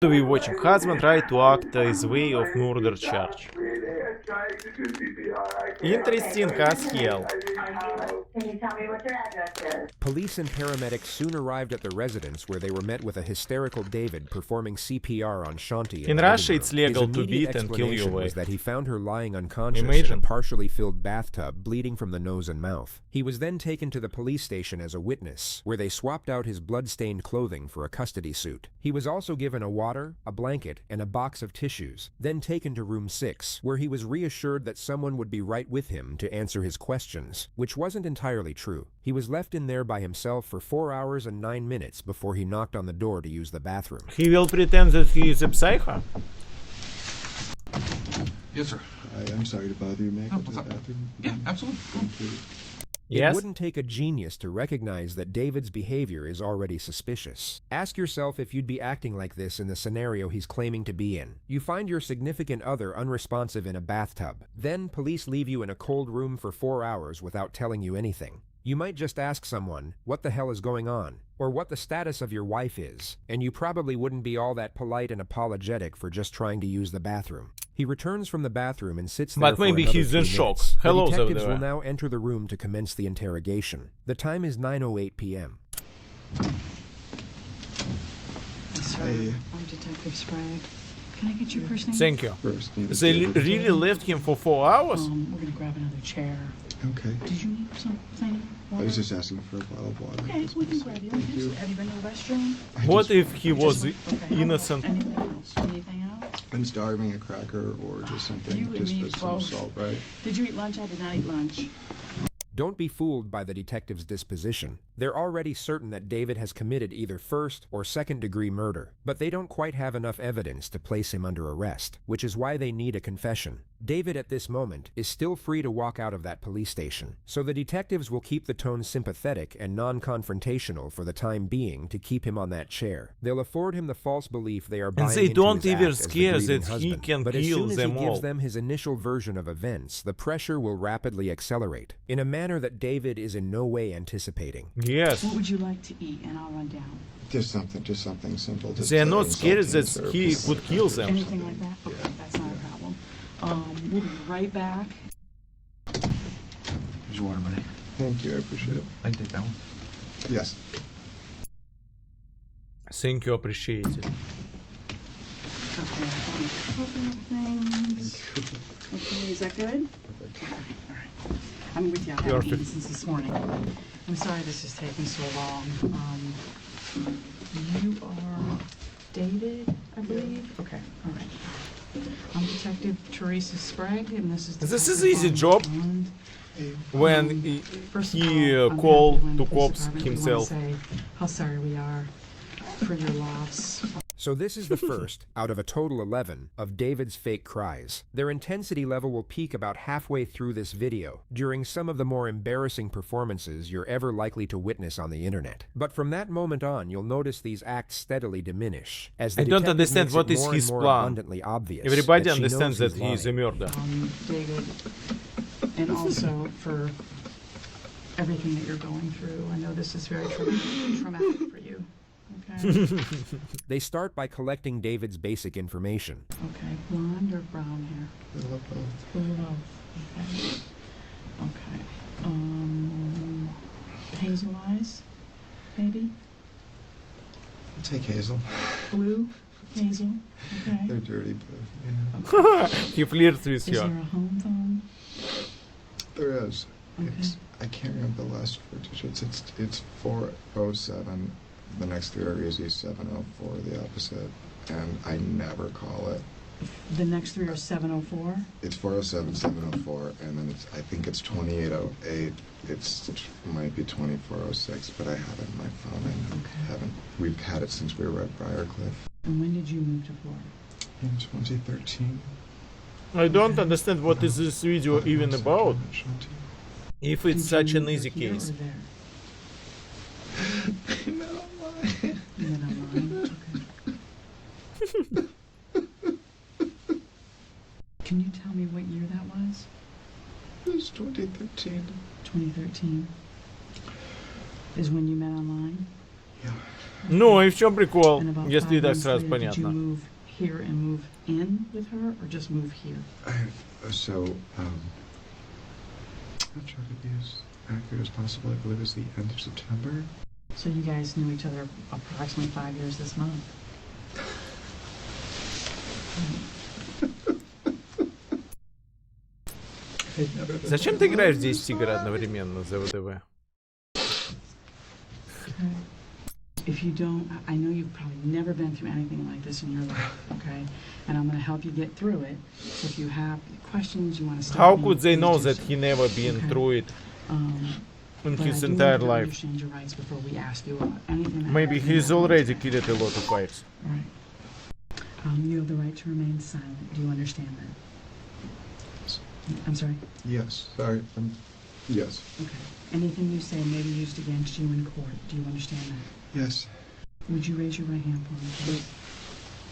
We watching husband tried to act his way of murder charge. Interesting as hell. Can you tell me what your address is? Police and paramedics soon arrived at the residence where they were met with a hysterical David performing CPR on Shanti. In Russia, it's legal to beat and kill your wife. Was that he found her lying unconscious Imagine. in a partially filled bathtub, bleeding from the nose and mouth. He was then taken to the police station as a witness, where they swapped out his blood-stained clothing for a custody suit. He was also given a water, a blanket, and a box of tissues, then taken to room 6, where he was reassured that someone would be right with him to answer his questions, which wasn't entirely true. He was left in there by himself for 4 hours and 9 minutes before he knocked on the door to use the bathroom. He will pretend that he is a psycho. Yes, sir. I'm sorry to bother you. May I go to what's the up? bathroom? Yeah, absolutely. Thank you. Yes. It wouldn't take a genius to recognize that David's behavior is already suspicious. Ask yourself if you'd be acting like this in the scenario he's claiming to be in. You find your significant other unresponsive in a bathtub. Then police leave you in a cold room for 4 hours without telling you anything. You might just ask someone, what the hell is going on? Or what the status of your wife is, and you probably wouldn't be all that polite and apologetic for just trying to use the bathroom. He returns from the bathroom and sits there But for maybe another he's 3 in shock. minutes. Hello, the detectives there. will now enter the room to commence the interrogation. The time is 9:08 p.m. Sir, Hey. I'm Detective Sprague. Can I get your first name? Thank you. First, need to They be able to- really left him for 4 hours? We're gonna grab another chair. Okay. Did you need something? I was just asking for a bottle of water. Okay, we can grab you. Thank you. Have you been to the restroom? I What just- if he was Okay. innocent? Anything else? Anything else? I'm starving, a cracker or just something, You and just me with some both. salt, right? Did you eat lunch? I did not eat lunch. Don't be fooled by the detective's disposition. They're already certain that David has committed either first or second-degree murder, but they don't quite have enough evidence to place him under arrest, which is why they need a confession. David, at this moment, is still free to walk out of that police station, so the detectives will keep the tone sympathetic and non-confrontational for the time being to keep him on that chair. They'll afford him the false belief they are buying they into don't his even act as the scare grieving that he husband. can But as kill soon as them he all. gives them his initial version of events, the pressure will rapidly accelerate, in a manner that David is in no way anticipating. Yes. What would you like to eat? And I'll run down. Just something simple. Just They are not scared salty that syrup. he could kill them. Anything like that? Okay, that's not a problem. We'll be right back. Here's your water, buddy. Thank you, I appreciate it. I can take that one. Yes. Thank you, appreciate it. Okay, I found a couple of things. Okay, is that good? Okay, all right. I'm with you. I haven't eaten since this morning. I'm sorry this is taking so long. You are David, I believe? Okay, all right. I'm Detective Teresa Sprague, and this is This is Detective easy Bonnie job. Holland. When First of he all, I'm called happy to when the cops police department, we himself. wanna say how sorry we are for your loss. So this is the first, out of a total 11, of David's fake cries. Their intensity level will peak about halfway through this video, during some of the more embarrassing performances you're ever likely to witness on the internet. But from that moment on, you'll notice these acts steadily diminish, as the I don't detective understand makes what it is more his and more plan. abundantly obvious Everybody that she understands knows that he is a lying. murderer. David, and also for everything that you're going through. I know this is very traumatic for you. Okay. They start by collecting David's basic information. Okay. Blonde or brown hair? I love both. Blue. Okay. Okay. Hazel eyes, maybe. I'll take hazel. Blue, hazel. Okay. They're dirty blue. Yeah. He flirts with Is there a her. home phone? There is. Okay. I can't remember the last 4 digits. It's 407. The next 3 are easy. 704, the opposite. And I never call it. The next 3 are 704. It's 407, 704, and then I think it's 2808. It might be 2406, but I have it in my phone. I Okay. haven't. We've had it since we were at Briarcliff And when did you move to Florida? in 2013. I don't understand what is this video even about, Shanti. if Did it's you such an move easy here or case. there? No, why? You met online? Okay. Can you tell me what year that was? It was 2013. 2013 is when you met online? Yeah. Ну и в чем прикол, And about если 5 так months сразу later, did you понятно? move here and move in with her, or just move here? So, I'll try to be as accurate as possible. I believe it's the end of September. So you guys knew each other approximately 5 years this month. Зачем ты играешь 10 игр одновременно за ВДВ? Okay. If you don't, I know you've probably never been through anything like this in your life, okay? And I'm going to help you get through it. So if you have questions, you want to stop How me, could they please know do that so. he never been Okay. through it in But his I do entire need to life? understand your rights before we ask you about anything that Maybe happens in he's your already contract. killed a lot of wives. Right. You have the right to remain silent. Do you understand that? I'm sorry? Yes. Sorry. Yes. Okay. Anything you say may be used against you in court. Do you understand that? Yes. Would you raise your right hand for me, please?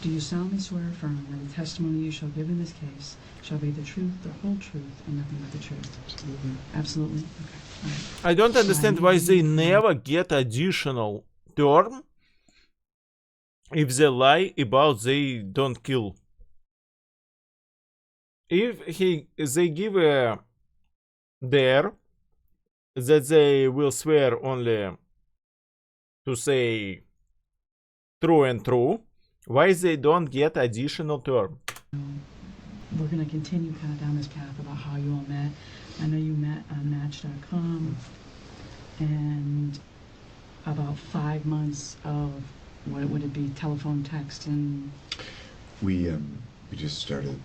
Do you solemnly swear or affirm that the testimony you shall give in this case shall be the truth, the whole truth, and nothing but the truth? Absolutely. Absolutely? Okay. All right. I don't understand why they never get additional term if they lie about they don't kill. If they give a dare that they will swear only to say true and true, why they don't get additional term? We're going to continue kind of down this path about how you all met. I know you met on Match.com, and about 5 months of, what would it be, telephone, text, and... We just started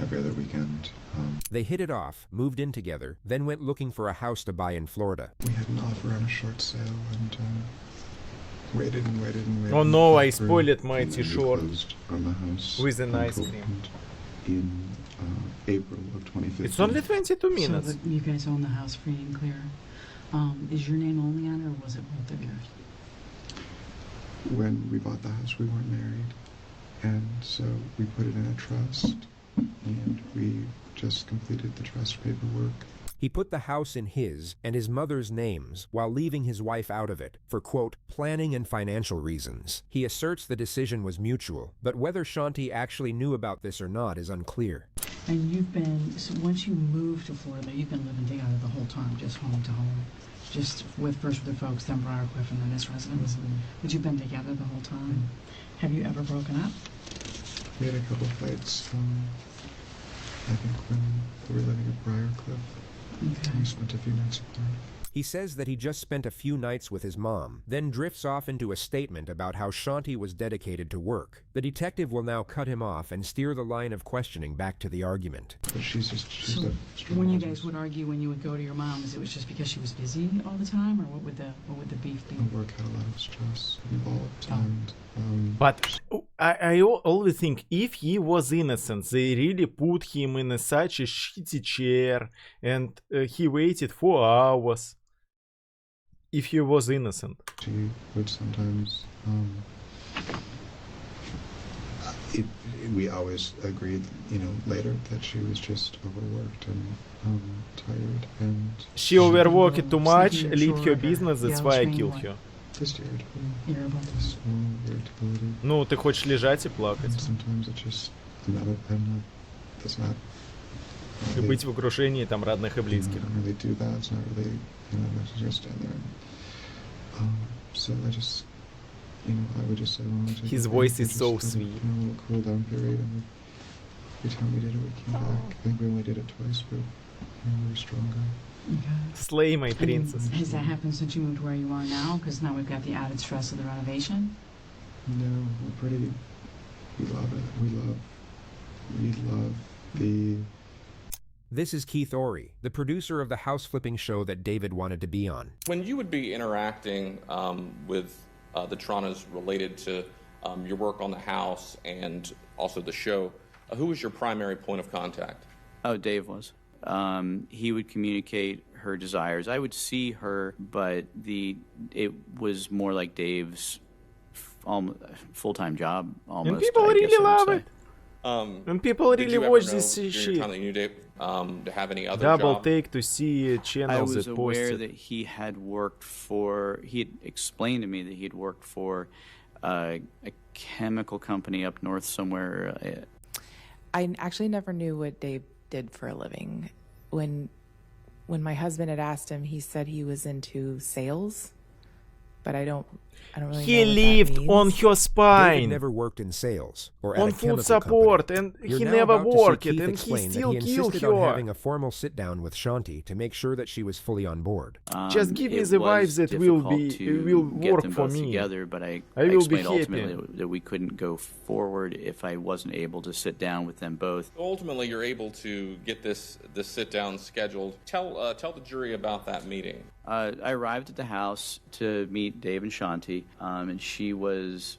every other weekend. They hit it off, moved in together, then went looking for a house to buy in Florida. We had an offer on a short sale and waited and waited and waited. Oh no, I for- spoiled my and then we t-shirt closed on the house with an and ice cream. opened in April of 2015. It's only 22 minutes. So you guys own the house free and clear. Is your name only on it, or was it both of yours? When we bought the house, we weren't married, and so we put it in a trust, and we just completed the trust paperwork. He put the house in his and his mother's names while leaving his wife out of it for, quote, planning and financial reasons. He asserts the decision was mutual, but whether Shanti actually knew about this or not is unclear. And you've been, so once you moved to Florida, you've been living together the whole time, just home to home, just first with the folks, then Briarcliff, and then this residence. But you've been together the whole time. Have you ever broken up? We had a couple fights, I think when we were living at Briarcliff. Okay. We spent a few nights apart. He says that he just spent a few nights with his mom, then drifts off into a statement about how Shanti was dedicated to work. The detective will now cut him off and steer the line of questioning back to the argument. But she's So a strong when you business. guys would argue, when you would go to your mom's, it was just because she was busy all the time, or what would the beef be? The work had a lot of stress involved, Oh. and But I always think if he was innocent, they really put him in such a shitty chair and he waited for hours. If he was innocent. she would sometimes. We always agreed, later that she was just overworked and tired and She overworked too much, Sleeping lead her shorter, business, that's yell, why I scream, killed what? her. just irritable. Irritable. Small irritability. Ну, ты хочешь лежать и плакать. And sometimes it just that's not. И быть в окружении там родных и I близких. don't really do that. It's not really, just stand there. So I just, I would just say, well, I'll take His a voice break. is We so just had sweet. A little cool down period, and every time we did it, we came back. I think we only did it twice, but we were stronger. Okay. Slay my princess. Has that happened since you moved where you are now? Because now we've got the added stress of the renovation. No, we love it. We love the. This is Keith Orey, the producer of the house-flipping show that David wanted to be on. When you would be interacting with the Torontos related to your work on the house and also the show, who was your primary point of contact? Oh, Dave was. He would communicate her desires. I would see her, but it was more like Dave's full-time job almost. And people I guess really I would love say. it. And people Did really you ever watch know this during your shit. time that you knew Dave to have any other Double job? take to see I channels was that aware posted. that he had worked for, he had explained to me that he had worked for a chemical company up north somewhere. I actually never knew what Dave did for a living. When my husband had asked him, he said he was into sales, but I don't really He know what lived that on means. her David spine, never worked in sales or at on a food chemical support, company. and You're he now never about to see worked it, Keith and he explain that still he killed insisted on her. having a formal sit-down with Shanti to make sure that she was fully on board. Just give me It the was vibes that will difficult to get work them for both me. together, but I I will be explained happy. ultimately that we couldn't go forward if I wasn't able to sit down with them both. Ultimately, you're able to get this sit down scheduled. Tell the jury about that meeting. I arrived at the house to meet Dave and Shanti, and she was,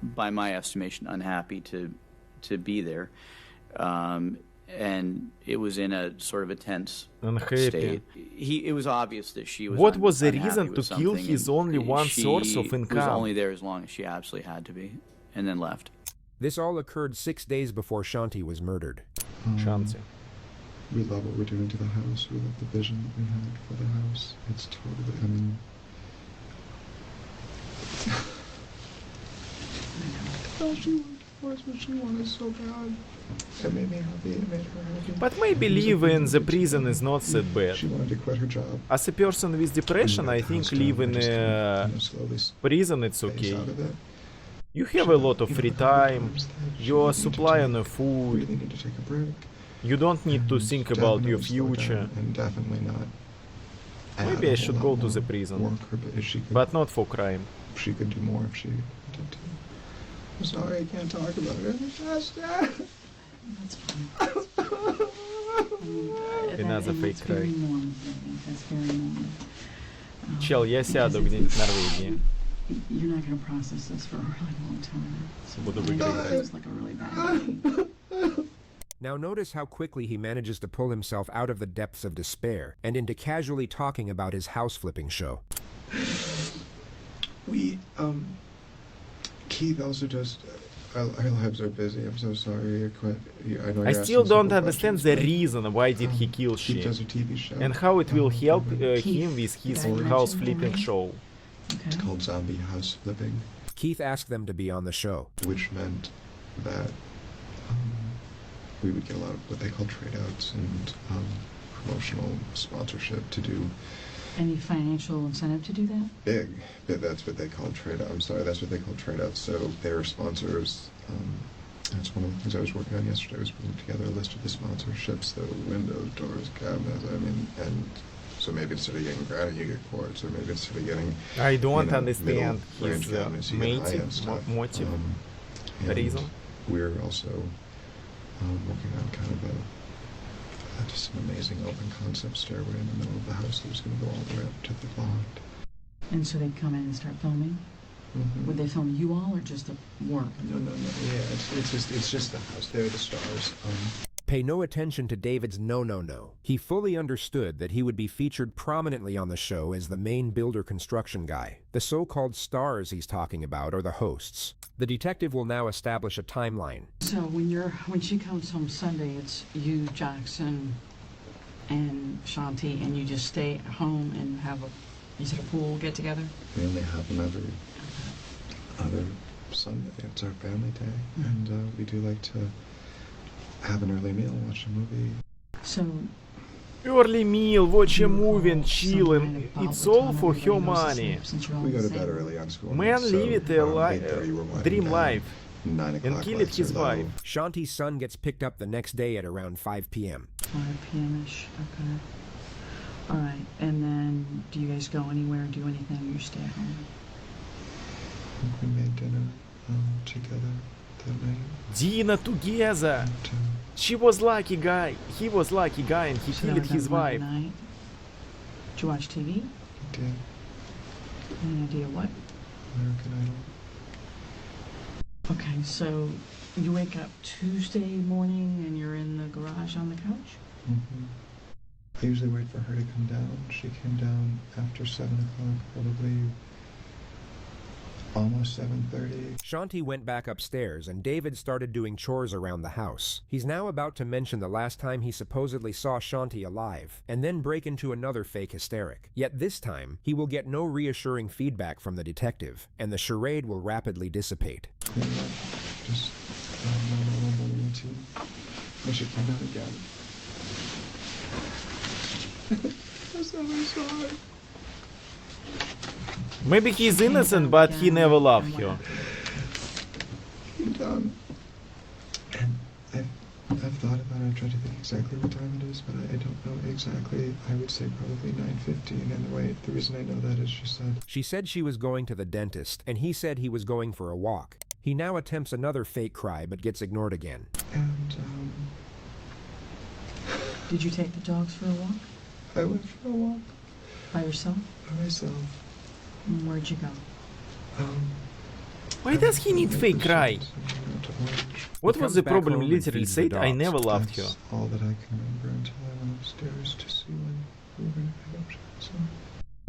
by my estimation, unhappy to be there. And it was in a sort of a tense Unhappy. state. It was obvious that she was What was the unhappy reason with to kill something, his and only one she source of was income? only there as long as she absolutely had to be, and then left. This all occurred 6 days before Shanti was murdered. Shanti. We love what we're doing to the house. We love the vision that we had for the house. It's totally, I mean... Oh, she wanted divorce, but she wanted so bad. It made me happy. It made her happy. But maybe It was living in the big prison deal. is not that bad. She wanted to quit her job. As a person with depression, I think living in a slowly prison it's phase okay. out of it. You have a lot of free time, your supply on the We food, really need to take a break. you don't need to And think about your definitely slow future. down and definitely not. add Maybe a I whole should lot go to more the prison. work, but she could, But not for crime. she could do more if she wanted to. I'm sorry, I can't talk about it any faster. That's fine. Another fake That's very cry. normal. That's very normal. Чел, я сяду Because где-нибудь в Норвегии. You're not going to process this for a really long time. So Буду it выигрывать. feels like a really bad day. Now notice how quickly he manages to pull himself out of the depths of despair and into casually talking about his house flipping show. We, Keith also just, our lives are busy. I'm so sorry. I know I you're still asking don't simple understand questions, the but, reason why did he kill Keith she, does a TV show. and how it will help It's him with his Did I house mention flipping already? show. Okay. called Zombie House Flipping, Keith asked them to be on the show. which meant that we would get a lot of what they call trade outs and promotional sponsorship to do Any financial incentive to do that? big. That's what they call trade out. I'm sorry, that's what they call trade outs. So their sponsors. That's one of the things I was working on yesterday. Was putting together a list of the sponsorships, the windows, doors, cabinets. I mean, and so maybe instead of getting granite, you get quartz, or maybe instead of getting I don't you know, understand middle-range his cabinets, you get high-end motive, stuff. motive, And reason. We're also working on kind of just an amazing open concept stairway in the middle of the house that was going to go all the way up to the loft. And so they'd come in and start filming? Mm-hmm. Would they film you all or just the work? No. Yeah, it's just the house. They're the stars. Pay no attention to David's no. He fully understood that he would be featured prominently on the show as the main builder construction guy. The so-called stars he's talking about are the hosts. The detective will now establish a timeline. So when she comes home Sunday, it's you, Jackson, and Shanti, and you just stay at home and have is it a pool get together? We only have them every other Sunday. It's our family day, and we do like to have an early meal, watch a movie. So Early meal, watch a movie and some chill, kind and of bubble it's all time for everybody her knows to money. sleep since you're all We go the to bed same. early on school. Man, so live it a around 8:30 we're winding dream down. life 9 o'clock and kill it lights are his low. wife. Shanti's son gets picked up the next day at around 5 p.m. 5 p.m.-ish, okay. All right, and then do you guys go anywhere, do anything, or you stay at home? I think we made dinner together that night. Dinner together. And, She was lucky guy. He was lucky guy, and he So that killed was his on Monday wife. night. Did you watch TV? we did Any idea what? American Idol. Okay, so you wake up Tuesday morning and you're in the garage on the couch? Mm-hmm. I usually wait for her to come down. She came down after 7 o'clock, probably almost 7:30. Shanti went back upstairs and David started doing chores around the house. He's now about to mention the last time he supposedly saw Shanti alive, and then break into another fake hysteric. Yet this time, he will get no reassuring feedback from the detective, and the charade will rapidly dissipate. Clean up. Just normal routine. I should come down again. That's not what I saw. Maybe he's innocent, but he never loved her. Came down. And I've thought about it. I've tried to think exactly what time it is, but I don't know exactly. I would say probably 9:15. And the reason I know that is She said she was going to the dentist, and he said he was going for a walk. He now attempts another fake cry, but gets ignored again. And Did you take the dogs for a walk? I went for a walk By yourself? by myself. And where'd you go? Why does he need fake cry? What was the problem? Literally said, I never loved her. That's all that I can remember until I went upstairs to see when we were going to pick up Johnson.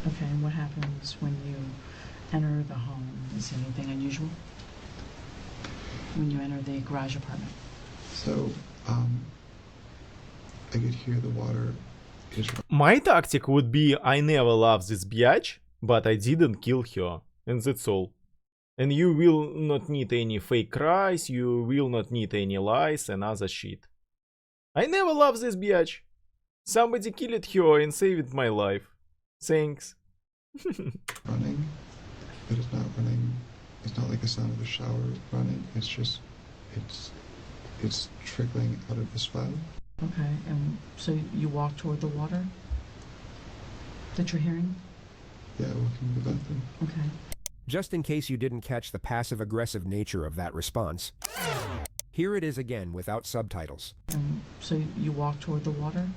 Okay, and what happens when you enter the home? Is anything unusual? When you enter the garage apartment? So, I could hear the water is... My tactic would be, I never loved this biatch, but I didn't kill her. And that's all. And you will not need any fake cries, you will not need any lies and other shit. I never loved this biatch. Somebody killed her and saved my life. Thanks. running, but it's not running. It's not like the sound of the shower running. It's just, it's trickling out of the spout. Okay, and so you walk toward the water that you're hearing? Yeah, walking to the bathroom. Okay. Just in case you didn't catch the passive-aggressive nature of that response, here it is again without subtitles. And so you walk toward the water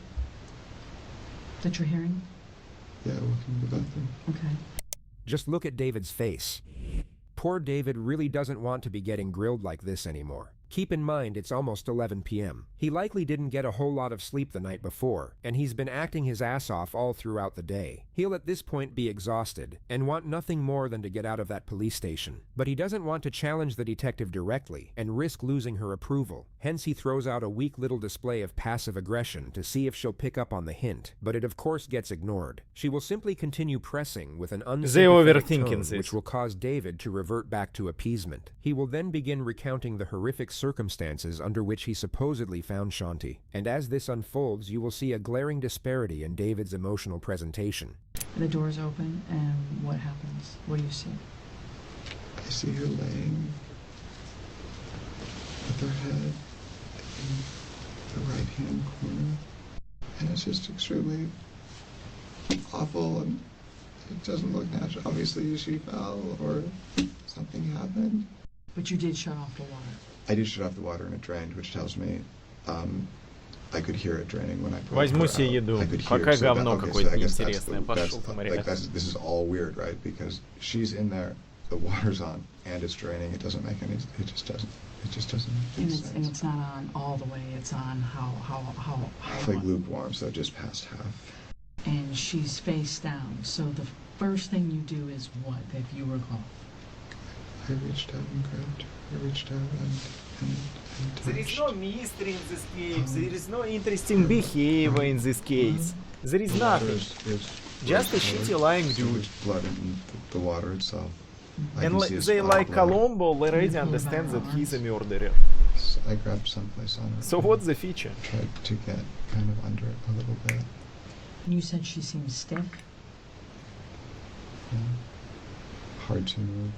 that you're hearing? Yeah, walking to the bathroom. Okay. Just look at David's face. Poor David really doesn't want to be getting grilled like this anymore. Keep in mind it's almost 11 p.m. He likely didn't get a whole lot of sleep the night before, and he's been acting his ass off all throughout the day. He'll at this point be exhausted, and want nothing more than to get out of that police station. But he doesn't want to challenge the detective directly, and risk losing her approval. Hence he throws out a weak little display of passive aggression to see if she'll pick up on the hint, but it of course gets ignored. She will simply continue pressing with an unsympathetic tone, which will cause David to revert back to appeasement. He will then begin recounting the horrific circumstances under which he supposedly found Shanti. And as this unfolds, you will see a glaring disparity in David's emotional presentation. The doors open, and what happens? What do you see? I see her laying with her head in the right-hand corner, and it's just extremely awful, and it doesn't look natural. Obviously, she fell or something happened. But you did shut off the water. I did shut off the water and it drained, which tells me I could hear it draining when I put Возьму her себе out. еду. I could hear Пока it. So говно okay, какое-то so I guess that's неинтересное. Пошел ты, Мария. this is all weird, right? Because she's in there, the water's on, and it's draining. It just doesn't make any sense. And it's not on all the way. It's on how It's like lukewarm, so just past half. And she's face down. So the first thing you do is what, if you recall? I reached out and grabbed her. I reached out and There is touched. no mystery in this case. There is no interesting behavior in this case. There is The water nothing. is Just a rose shitty colored, lying so dude. there's blood in the water itself. I And can see a they spot like of blood. Colombo already Pull understands back that arms. he's a murderer. So I grabbed someplace on her. So what's the feature? Tried to get kind of under it a little bit. You said she seems stiff. Yeah. Hard to move.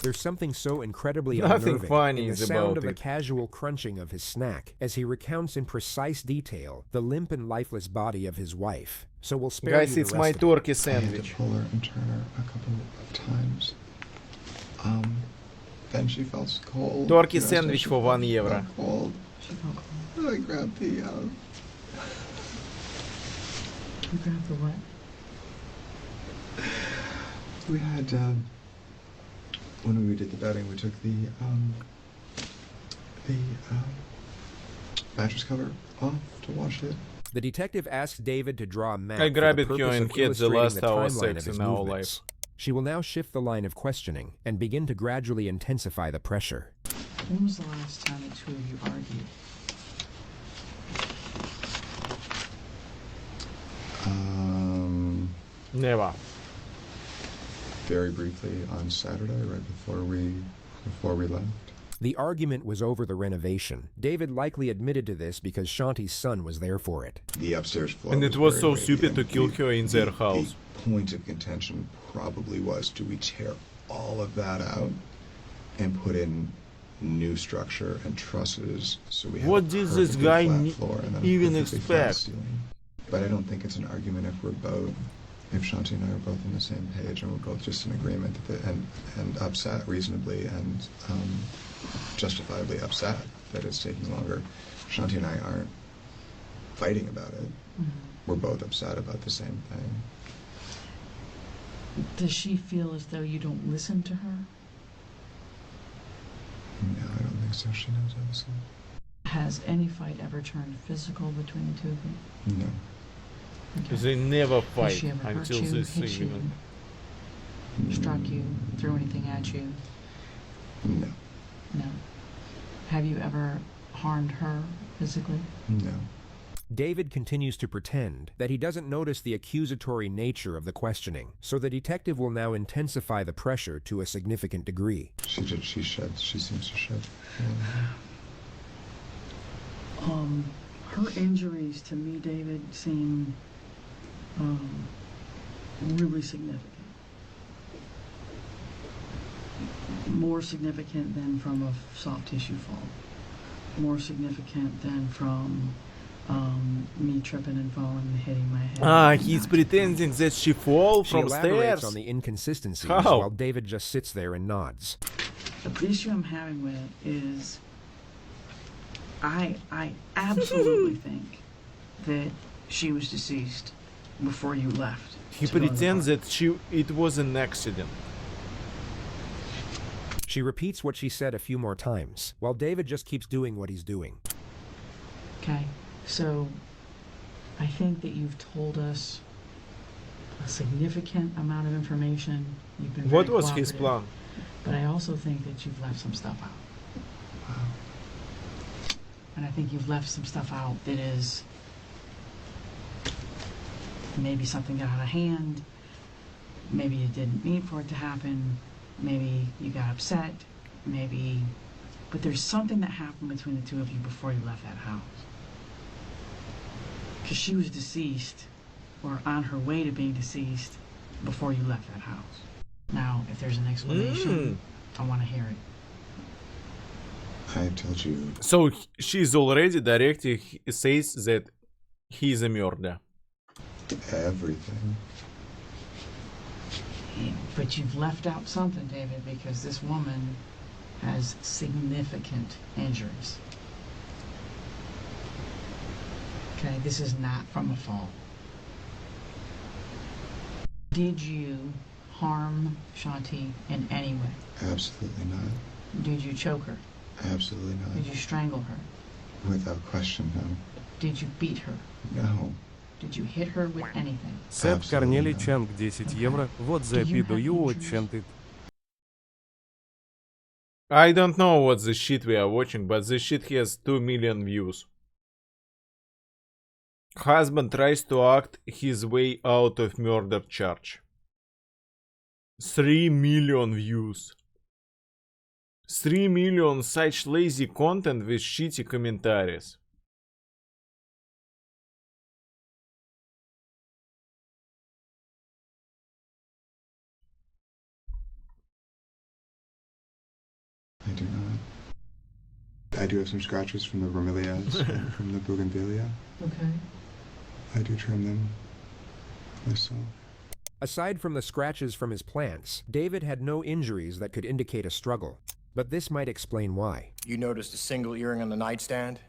There's something so incredibly Nothing unnerving funny in the is sound about of the it. casual crunching of his snack as he recounts in precise detail the limp and lifeless body of his wife. So we'll spare Guys, you it's the my rest of it. turkey I had sandwich. to pull her and turn her a couple of times. Then she felt cold. Turkey You know, so sandwich she for felt €1. Cold. She felt cold. I grabbed the. You grabbed the what? We had when we did the bedding, we took the mattress cover off to wash it. The detective asks David to draw a map I for grabbed the it purpose here of and had the illustrating last the hour timeline sex of his in our movements. She will now shift the line of questioning and begin to gradually intensify the pressure. When was the last time the two of you argued? Never. Very briefly on Saturday, right before we left. The argument was over the renovation. David likely admitted to this because Shanti's son was there for it. The upstairs floor. And it was very so wavy, stupid and to kill her in their house. The point of contention probably was, do we tear all of that out and put in new structure and trusses so we have What a did this perfectly guy flat floor and then a even perfectly flat expect? ceiling? But I don't think it's an argument if Shanti and I are both on the same page and we're both just in agreement and upset reasonably and justifiably upset that it's taking longer. Shanti and I aren't fighting about it. We're both upset about the same thing. Does she feel as though you don't listen to her? No, I don't think so. She knows I listen. Has any fight ever turned physical between the two of you? No. Okay. They never Has fight she ever hurt until you, this hit you, evening. struck you, threw anything at you? No. No. Have you ever harmed her physically? No. David continues to pretend that he doesn't notice the accusatory nature of the questioning, so the detective will now intensify the pressure to a significant degree. She seems to shed. Her injuries to me, David, seem really significant. More significant than from a soft tissue fall. More significant than from me tripping and falling and hitting my head. He's pretending that she fall She from elaborates stairs. on the inconsistencies How? while David just sits there and nods. The issue I'm having with it is I absolutely think that she was deceased before you left. He to go to the pretends bar. that it was an accident. She repeats what she said a few more times, while David just keeps doing what he's doing. Okay, so I think that you've told us a significant amount of information. You've been What very was his cooperative, plan? But I also think that you've left some stuff out. And I think you've left some stuff out that is maybe something got out of hand, maybe you didn't mean for it to happen, maybe you got upset, but there's something that happened between the two of you before you left that house. Because she was deceased, or on her way to being deceased, before you left that house. Now, if there's an explanation, I want to hear it. I told you. So she's already directly says that he's a murderer. Everything. But you've left out something, David, because this woman has significant injuries. Okay, this is not from a fall. Did you harm Shanti in any way? Absolutely not. Did you choke her? Absolutely not. Did you strangle her? Without question, no. Did you beat her? No. Did you hit her with anything? Сет Корнелий Чанг 10 евро. Вот за PW Enchanted. I don't know what the shit we are watching, but the shit has 2 million views. Husband tries to act his way out of murder charge. 3 million views. 3 million such lazy content with shitty commentaries. I do not. I do have some scratches from the bromeliads, from the bougainvillea. Okay. I do trim them myself. Aside from the scratches from his plants, David had no injuries that could indicate a struggle. But this might explain why. You noticed a single earring on the nightstand?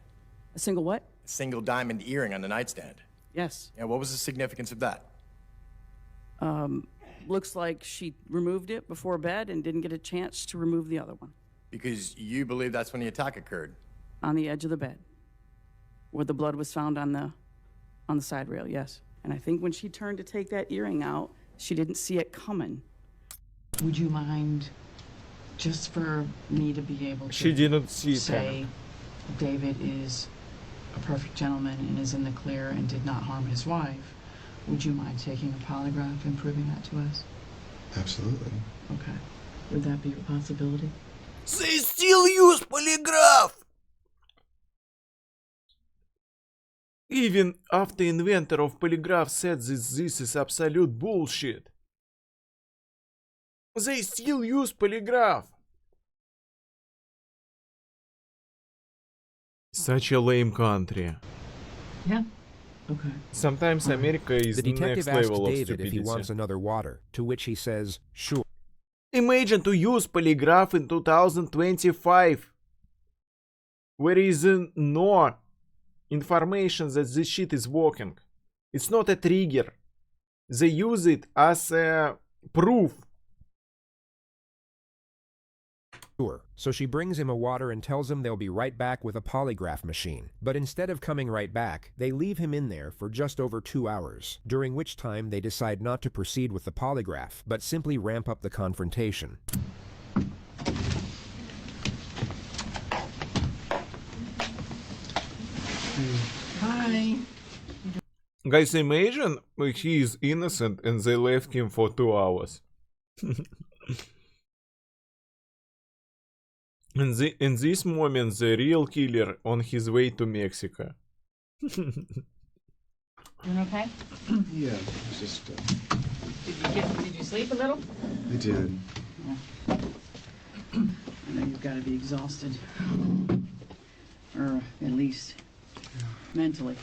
A single what? A single diamond earring on the nightstand. Yes. And what was the significance of that? Looks like she removed it before bed and didn't get a chance to remove the other one. Because you believe that's when the attack occurred. On the edge of the bed, where the blood was found on the On the side rail, yes. And I think when she turned to take that earring out, she didn't see it coming. Would you mind, just for me to be able to She didn't see it say David is a perfect gentleman and is in the clear and did not harm his wife, would you mind taking a polygraph and proving that to us? Absolutely. Okay. Would that be a possibility? They still use polygraph! Even after inventor of polygraph said this is absolute bullshit. They still use polygraph. Such a lame country. Yeah. Okay. Sometimes America is The next detective asks level of David if he stupidity. wants another water, to which he says, sure. Imagine to use polygraph in 2025, where is no information that this shit is working. It's not a trigger. They use it as a proof. Sure. So she brings him a water and tells him they'll be right back with a polygraph machine. But instead of coming right back, they leave him in there for just over 2 hours, during which time they decide not to proceed with the polygraph, but simply ramp up the confrontation. Hi. Guys, imagine he is innocent and they left him for 2 hours. In this moment, the real killer on his way to Mexico. Doing okay? Yeah, it's just, Did you sleep a little? I did. I know you've got to be exhausted. Or at least mentally.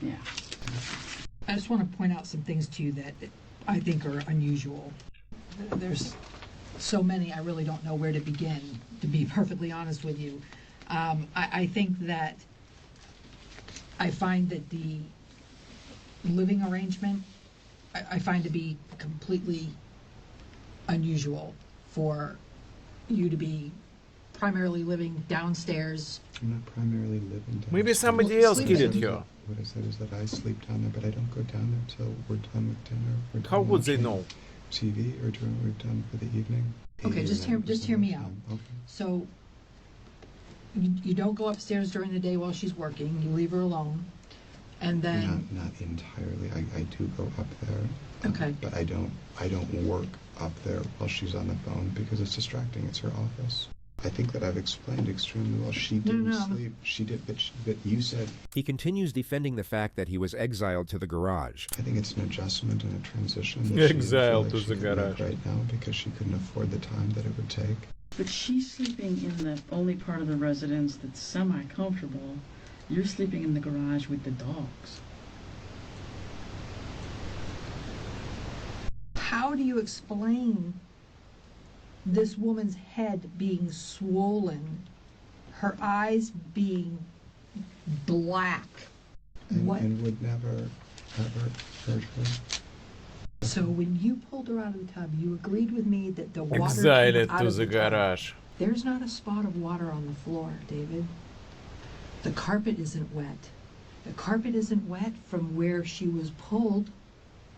Yeah. I just want to point out some things to you that I think are unusual. There's so many, I really don't know where to begin, to be perfectly honest with you. I think that I find that the living arrangement, I find to be completely unusual for you to be primarily living downstairs. I'm not primarily living down Maybe there. somebody else killed her. What I said is that I sleep down there, but I don't go down there till we're done with dinner. We're done How would they watching know? TV or during we're done for the evening. Okay, 8 just a.m. hear me out. Okay. So you don't go upstairs during the day while she's working. You leave her alone, and then Not entirely. I do go up there. Okay. But I don't work up there while she's on the phone because it's distracting. It's her office. I think that I've explained extremely well. She didn't sleep. She did, but you said. He continues defending the fact that he was exiled to the garage. I think it's an adjustment and a transition. That she didn't feel Exiled like to she the could make garage. right now because she couldn't afford the time that it would take. But she's sleeping in the only part of the residence that's semi-comfortable. You're sleeping in the garage with the dogs. how do you explain this woman's head being swollen, her eyes being black? And would never, ever hurt her. So when you pulled her out of the tub, you agreed with me that the water Exiled came out to of the tub. garage. There's not a spot of water on the floor, David. The carpet isn't wet. The carpet isn't wet from where she was pulled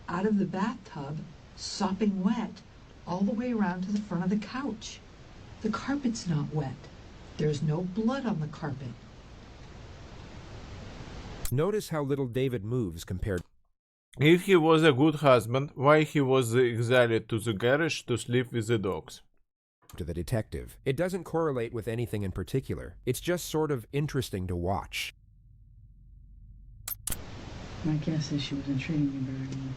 out of the bathtub, sopping wet, all the way around to the front of the couch. The carpet's not wet. There's no blood on the carpet. Notice how little David moves compared. If he was a good husband, why he was exiled to the garage to sleep with the dogs? To the detective. It doesn't correlate with anything in particular. It's just sort of interesting to watch. My guess is she wasn't treating you very well.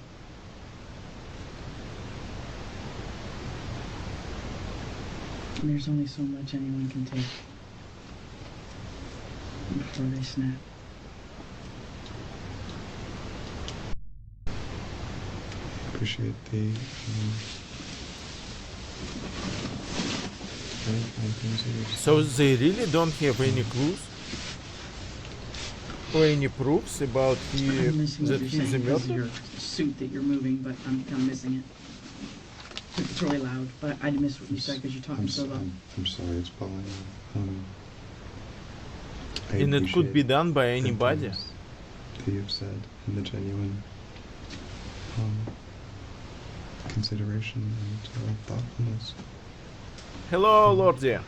And there's only so much anyone can take before they snap. Appreciate the kind things that you're So they really don't have any clues? Or any proofs about I'm missing what that you're he's a saying because of murderer? your suit that you're moving, but I'm kind of missing it. It's really loud, but I missed what you said because you're talking so low. I'm sorry, it's falling out. I And it could be appreciate done by good anybody. things. that you've said and the genuine consideration and thoughtfulness. Hello, Lordy.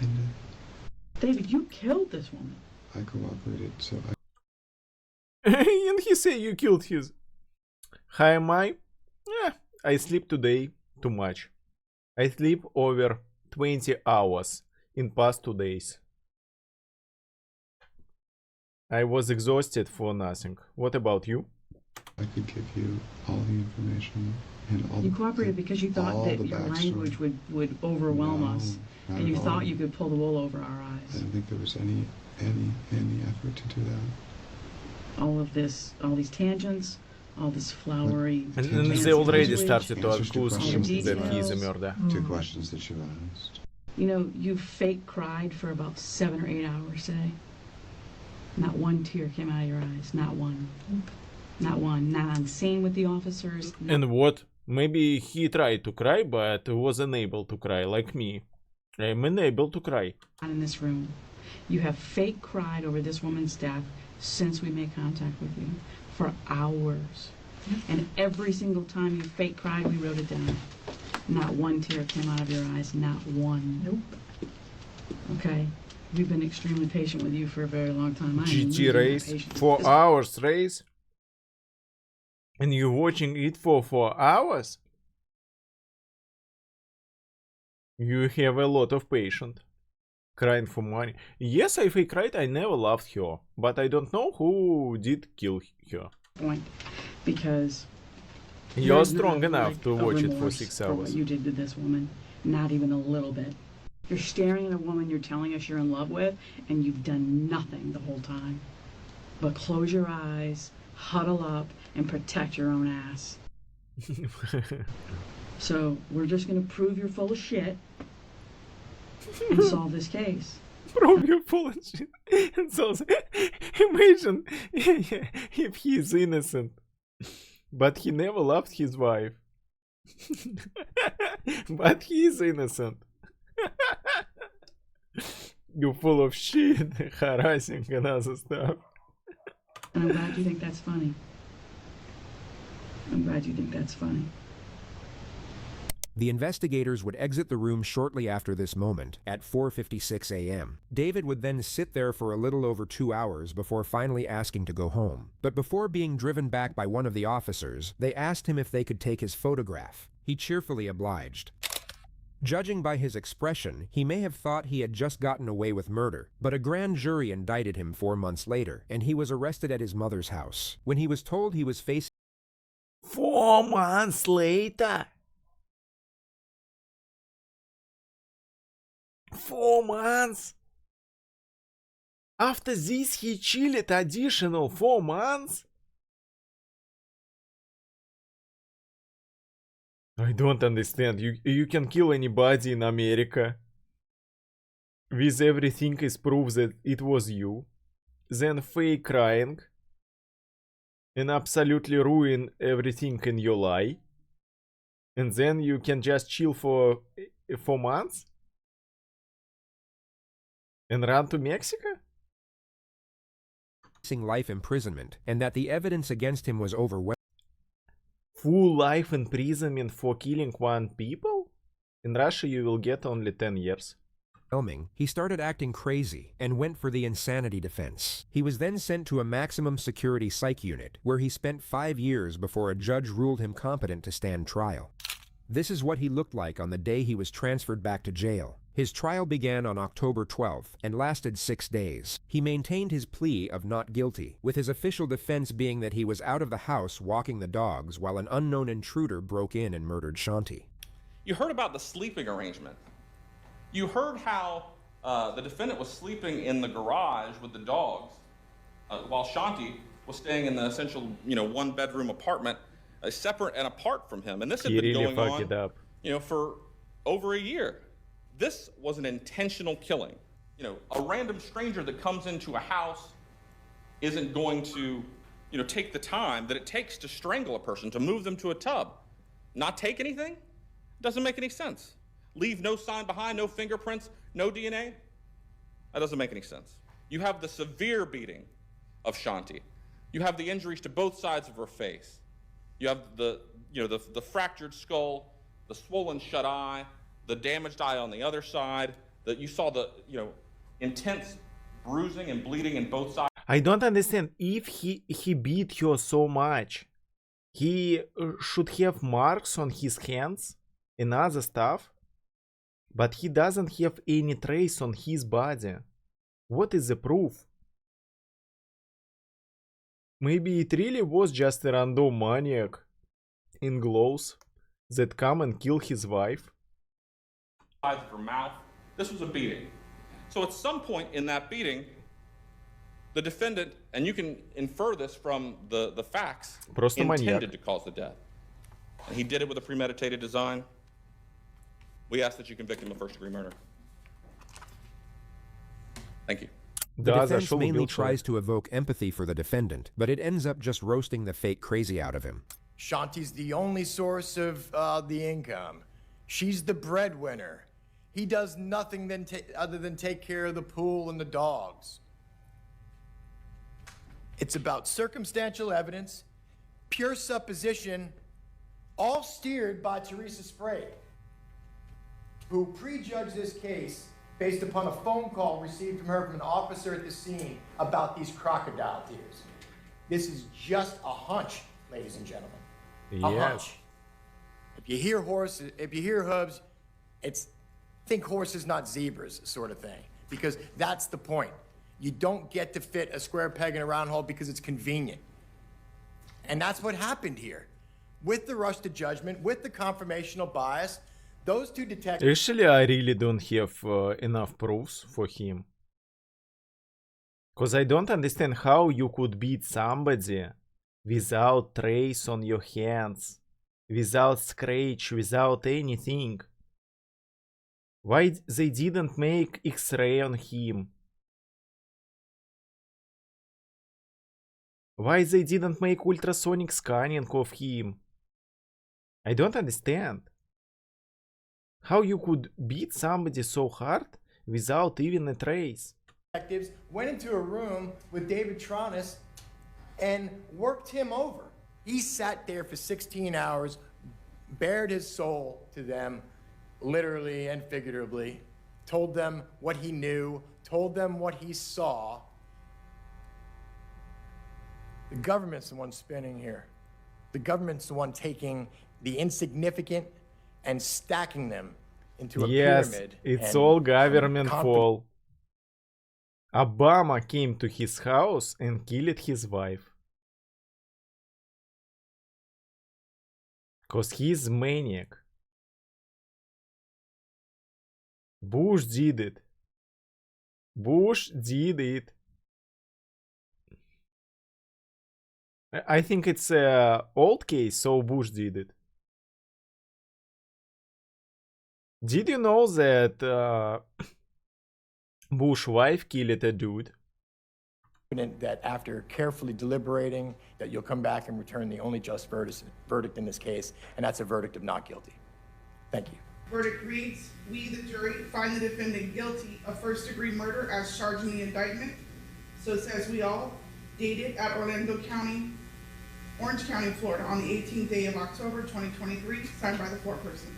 David, you killed this woman. I cooperated, so And he say you killed his. How am I? Yeah, I sleep today too much. I sleep over 20 hours in past 2 days. I was exhausted for nothing. What about you? I could give you all the information and all. You cooperated because you thought that your language would overwhelm us, and you thought you could pull the wool over our I eyes. don't think there was any effort to do that. All of this, all these tangents, all this flowery. And fancy they already language. started to Answers to accuse him questions that you he is a asked. murderer. Two questions that you asked. You know, you fake cried for about 7 or 8 hours today. Not one tear came out of your eyes. Not one. Not one. Not on scene with the officers. And what? Maybe he tried to cry, but was unable to cry, like me. I'm unable to cry. Not in this room. You have fake cried over this woman's death since we made contact with you for hours. And every single time you fake cried, we wrote it down. Not one tear came out of your eyes. Not one. Nope. Okay? We've been extremely patient with you for a very long time. I am losing GT my race, patience. 4 hours race, and you're watching it for 4 hours? You have a lot of patience. Crying for money. Yes, I fake cried, I never loved her, but I don't know who did kill her. Point. Because You're there's strong not, enough like, to a watch it for remorse 6 for what hours. you did to this woman. Not even a little bit. You're staring at a woman you're telling us you're in love with, and you've done nothing the whole time. But close your eyes, huddle up, and protect your own ass. So we're just gonna prove you're full of shit and solve this case. Prove you're full of shit. And so, imagine if he is innocent, but he never loved his wife. But he is innocent. You're full of shit, harassing and other stuff. And I'm glad you think that's funny. I'm glad you think that's funny. The investigators would exit the room shortly after this moment, at 4:56 a.m. David would then sit there for a little over 2 hours before finally asking to go home. But before being driven back by one of the officers, they asked him if they could take his photograph. He cheerfully obliged. Judging by his expression, he may have thought he had just gotten away with murder, but a grand jury indicted him 4 months later, and he was arrested at his mother's house. When he was told he was facing 4 months later. 4 months. After this, he chilled additional 4 months. I don't understand. You can kill anybody in America with everything is proof that it was you, then fake crying and absolutely ruin everything in your life, and then you can just chill for 4 months and run to Mexico? life imprisonment, and that the evidence against him was overwhelming. Full life imprisonment for killing 1 people? In Russia you will get only 10 years. He started acting crazy and went for the insanity defense. He was then sent to a maximum security psych unit, where he spent 5 years before a judge ruled him competent to stand trial. This is what he looked like on the day he was transferred back to jail. His trial began on October 12th and lasted 6 days. He maintained his plea of not guilty, with his official defense being that he was out of the house walking the dogs while an unknown intruder broke in and murdered Shanti. You heard about the sleeping arrangement. You heard how the defendant was sleeping in the garage with the dogs while Shanti was staying in the essential, 1-bedroom apartment, separate and apart from him. And this had been going on, for over a year. This was an intentional killing. A random stranger that comes into a house isn't going to, take the time that it takes to strangle a person, to move them to a tub. Not take anything? Doesn't make any sense. Leave no sign behind, no fingerprints, no DNA? That doesn't make any sense. You have the severe beating of Shanti, You have the injuries to both sides of her face. You have the fractured skull, the swollen shut eye, the damaged eye on the other side. That you saw the intense bruising and bleeding in both sides. I don't understand. If he beat her so much, he should have marks on his hands and other stuff, but he doesn't have any trace on his body. What is the proof? Maybe it really was just a random maniac in gloves that come and kill his wife. Sides of her mouth. This was a beating. So at some point in that beating, the defendant, and you can infer this from the facts, Просто маньяк. intended to cause the death. And he did it with a premeditated design. We ask that you convict him of first-degree murder. Thank you. The Да, defense зашел, mainly убил tries человека. to evoke empathy for the defendant, but it ends up just roasting the fake crazy out of him. Shanti's the only source of the income. She's the breadwinner. He does nothing other than take care of the pool and the dogs. It's about circumstantial evidence, pure supposition, all steered by Teresa Sprague, who prejudged this case based upon a phone call received from her from an officer at the scene about these crocodile tears. This is just a hunch, ladies and gentlemen. A hunch. If you hear hooves, think horses, not zebras, sort of thing. Because that's the point. You don't get to fit a square peg in a round hole because it's convenient. And that's what happened here. With the rush to judgment, with the confirmational bias, those two detectives... Actually, I really don't have enough proofs for him. Because I don't understand how you could beat somebody without trace on your hands, without scratch, without anything. Why they didn't make X-ray on him? Why they didn't make ultrasonic scanning of him? I don't understand. How you could beat somebody so hard without even a trace? Detectives went into a room with David Tronis and worked him over. He sat there for 16 hours, bared his soul to them, literally and figuratively, told them what he knew, told them what he saw. The government's the one spinning here. The government's the one taking the insignificant and stacking them into a pyramid. It's all government fault. Obama came to his house and killed his wife. Cause he's maniac. Bush did it. Bush did it. I think it's a old case, so Bush did it. Did you know that Bush wife killed a dude? That after carefully deliberating, that you'll come back and return the only just verdict in this case, and that's a verdict of not guilty. Thank you. Verdict reads, we, the jury, find the defendant guilty of first-degree murder as charged in the indictment. So says we all, dated at Orange County, Florida, on the 18th day of October, 2023, signed by the foreperson.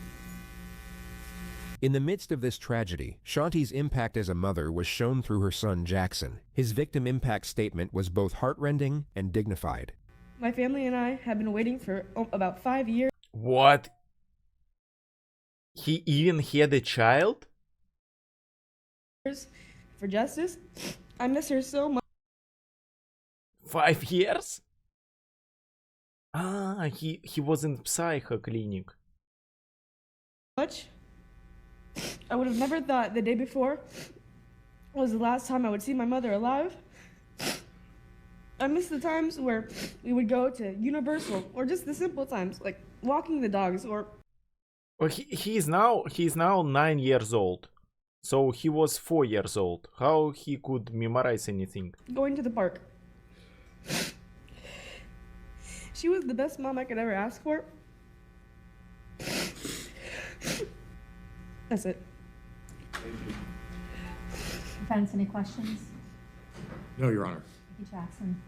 In the midst of this tragedy, Shanti's impact as a mother was shown through her son Jackson. His victim impact statement was both heartrending and dignified. My family and I have been waiting for about 5 years. What? He even had a child? For justice. I miss her so much. 5 years? Ah, he was in psycho clinic. I would have never thought the day before was the last time I would see my mother alive. I miss the times where we would go to Universal, or just the simple times, like walking the dogs, or... Well, he's now 9 years old. So he was 4 years old. How he could memorize anything? Going to the park. She was the best mom I could ever ask for. That's it. Defense, any questions? No, Your Honor. Thank you, Jackson.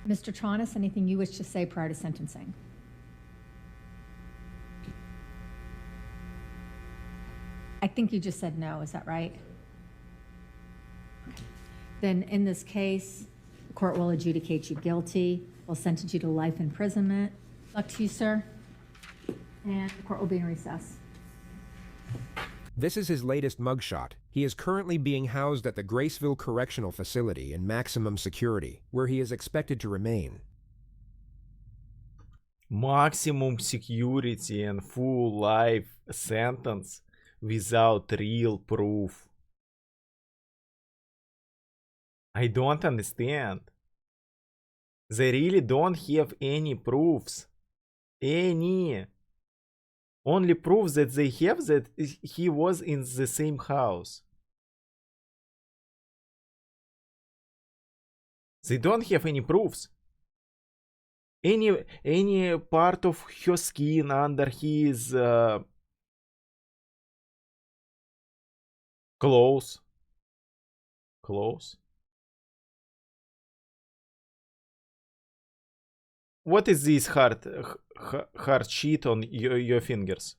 Mr. Tronis, anything you wish to say prior to sentencing? I think you just said no, is that right? Okay. Then in this case, the court will adjudicate you guilty, will sentence you to life imprisonment. Luck to you, sir. And the court will be in recess. This is his latest mugshot. He is currently being housed at the Graceville Correctional Facility in maximum security, where he is expected to remain. Maximum security and full life sentence without real proof. I don't understand. They really don't have any proofs. Any. Only proof that they have that he was in the same house. They don't have any proofs. Any part of her skin under his clothes. What is this hard sheet on your fingers?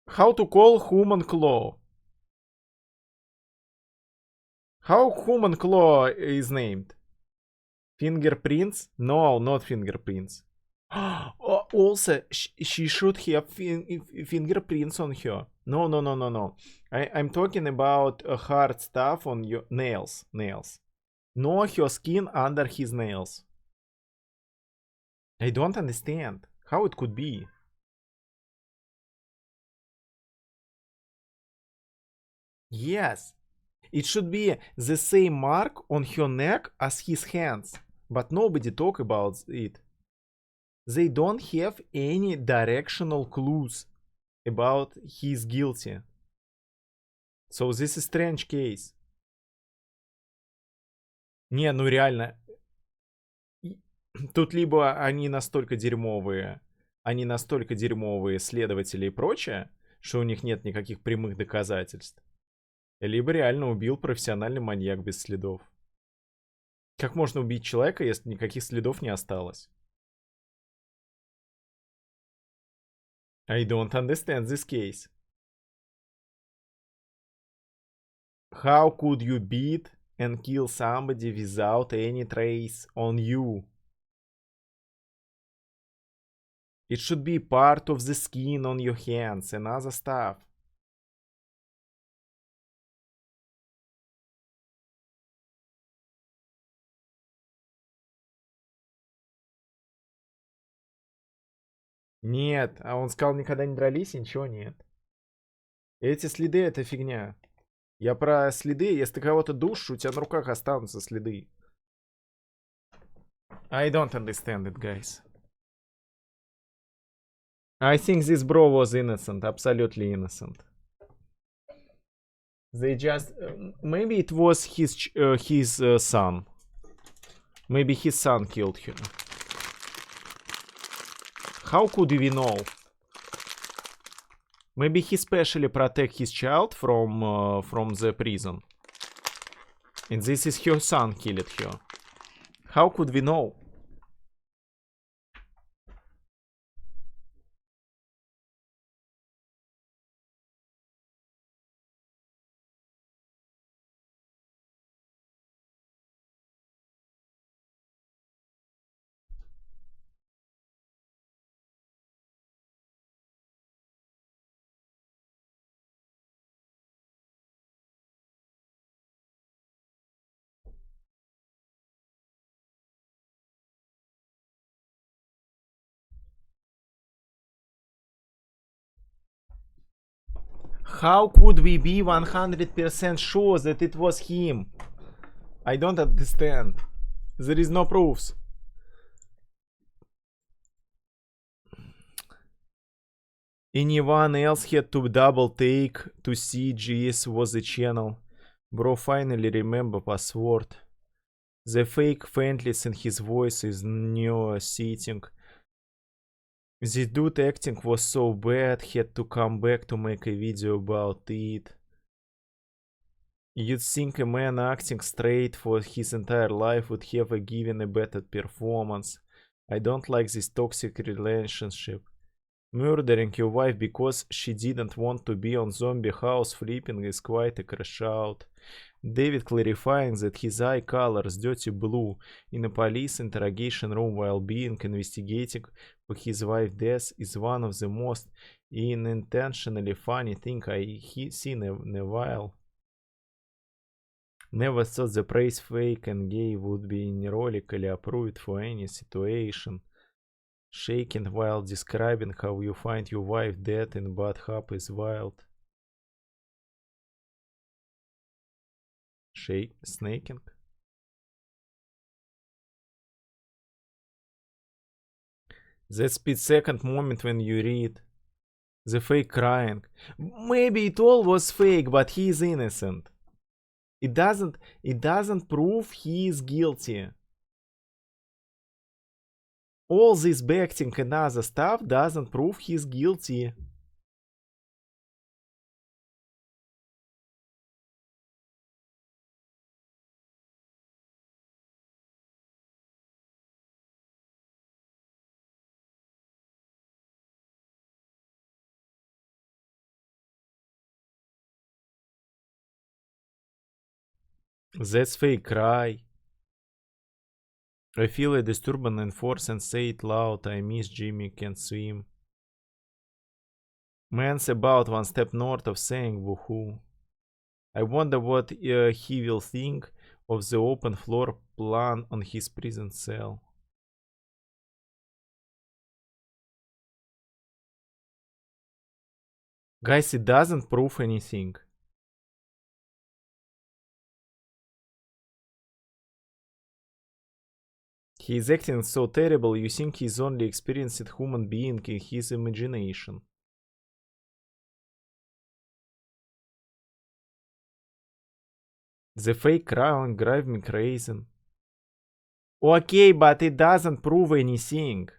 How to call human claw? How human claw is named? Fingerprints? No, not fingerprints. Also, she should have fingerprints on her. No. I'm talking about hard stuff on your nails. No, her skin under his nails. I don't understand how it could be. Yes, it should be the same mark on her neck as his hands, but nobody talk about it. They don't have any directional clues about he's guilty. So this is strange case. Не, ну реально. Тут либо они настолько дерьмовые следователи и прочее, что у них нет никаких прямых доказательств, либо реально убил профессиональный маньяк без следов. Как можно убить человека, если никаких следов не осталось? I don't understand this case. How could you beat and kill somebody without any trace on you? It should be part of the skin on your hands and other stuff. Нет, а он сказал, никогда не дрались, и ничего нет. Эти следы — это фигня. Я про следы, если ты кого-то душишь, у тебя на руках останутся следы. I don't understand it, guys. I think this bro was innocent, absolutely innocent. They just... maybe it was his son. Maybe his son killed him. How could we know? Maybe he specially protect his child from the prison. And this is her son killed her. How could we know? How could we be 100% sure that it was him? I don't understand. There is no proofs. Anyone else had to double take to see GS was the channel. Bro finally remember password. The fake faintness in his voice is new setting. The dude acting was so bad, had to come back to make a video about it. You'd think a man acting straight for his entire life would have given a better performance. I don't like this toxic relationship. Murdering your wife because she didn't want to be on zombie house flipping is quite a crash out. David clarifying that his eye color is dirty blue in a police interrogation room while being investigating for his wife's death is one of the most unintentionally funny thing I seen in a while. Never thought the praise fake and gay would be ironically approved for any situation. Shaking while describing how you find your wife dead in bad hub is wild. Snaking? That split second moment when you read the fake crying. Maybe it all was fake, but he is innocent. It doesn't prove he is guilty. All this backting and other stuff doesn't prove he's guilty. That's fake cry. I feel a disturbance in force and say it loud. I miss Jimmy, can't swim. Man's about one step north of saying woohoo. I wonder what he will think of the open floor plan on his prison cell. Guys, it doesn't prove anything. He is acting so terrible, you think he's only experienced human being in his imagination. The fake crown drives me crazy. Okay, but it doesn't prove anything.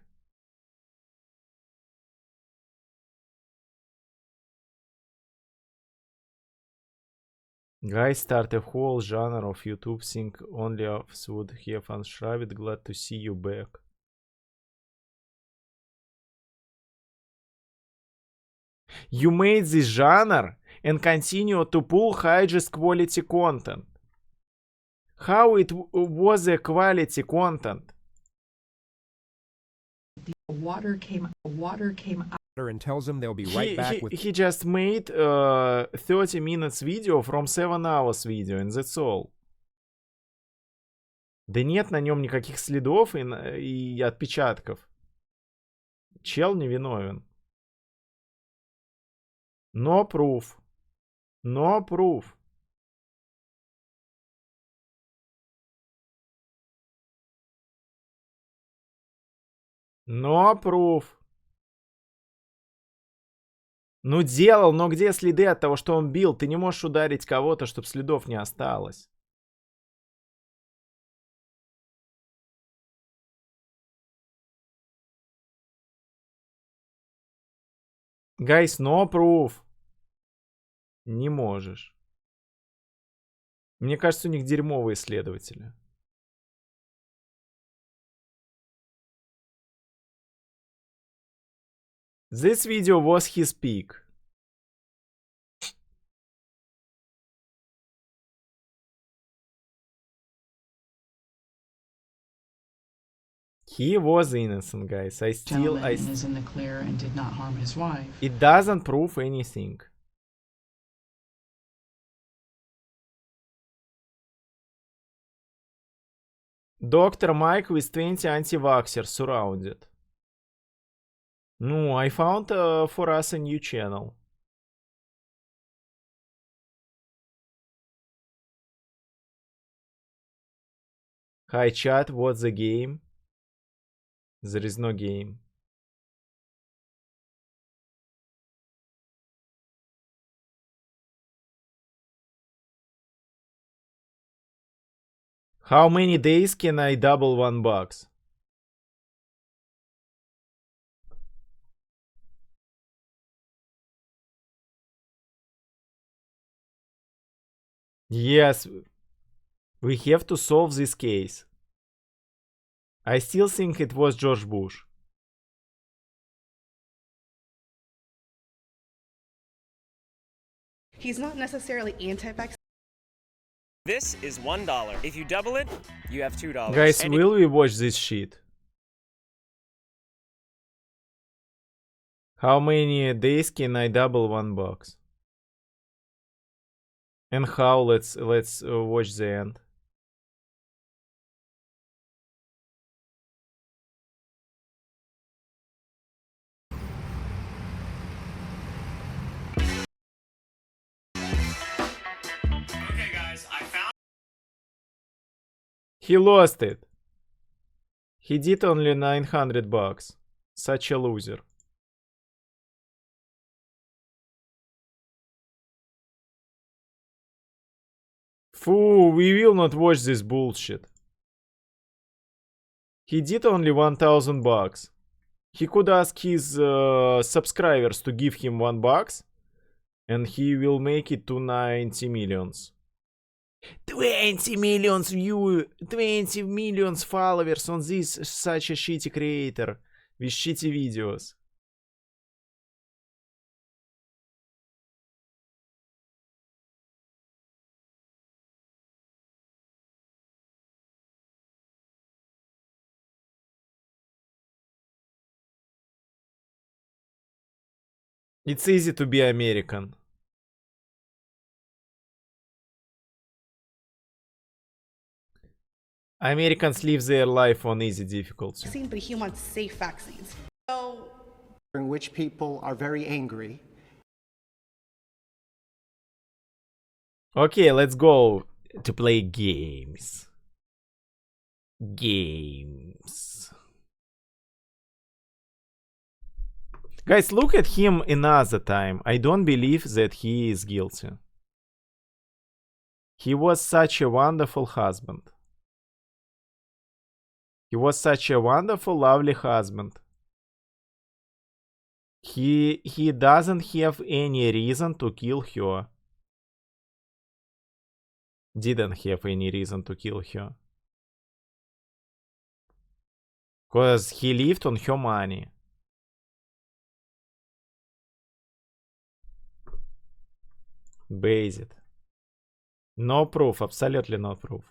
Guys start a whole genre of YouTube think only us would have unshrived. Glad to see you back. You made this genre and continue to pull highest quality content. How it was a quality content? Water came out. And tells him they'll be right back with. He just made 30 minutes video from 7 hours video, and that's all. Да нет на нем никаких следов и отпечатков. Чел невиновен. No proof. No proof. No proof. Ну делал, но где следы от того, что он бил? Ты не можешь ударить кого-то, чтобы следов не осталось. Guys, no proof. Не можешь. Мне кажется, у них дерьмовые следователи. This video was his peak. He was innocent, guys. Gentleman is in the clear and did not harm his wife. It doesn't prove anything. Dr. Mike with 20 anti-vaxxers surrounded. No, I found for us a new channel. Hi chat, what's the game? There is no game. How many days can I double $1? Yes, we have to solve this case. I still think it was George Bush. He's not necessarily anti-vaccine. This is $1. If you double it, you have $2. Guys, And will we watch this shit? How many days can I double $1? And how? Let's watch the end. Okay, guys, I found. He lost it. He did only $900. Such a loser. Foo, we will not watch this bullshit. He did only $1,000. He could ask his subscribers to give him $1 and he will make it to 90 millions. 20 millions view, 20 millions followers on this such a shitty creator with shitty videos. It's easy to be American. Americans live their life on easy difficulty. But he wants safe vaccines. So, in which people are very angry. Okay, let's go to play games. Games. Guys, look at him another time. I don't believe that he is guilty. He was such a wonderful husband. He was such a wonderful, lovely husband. He doesn't have any reason to kill her. Didn't have any reason to kill her. Because he lived on her money. Based. No proof, absolutely no proof.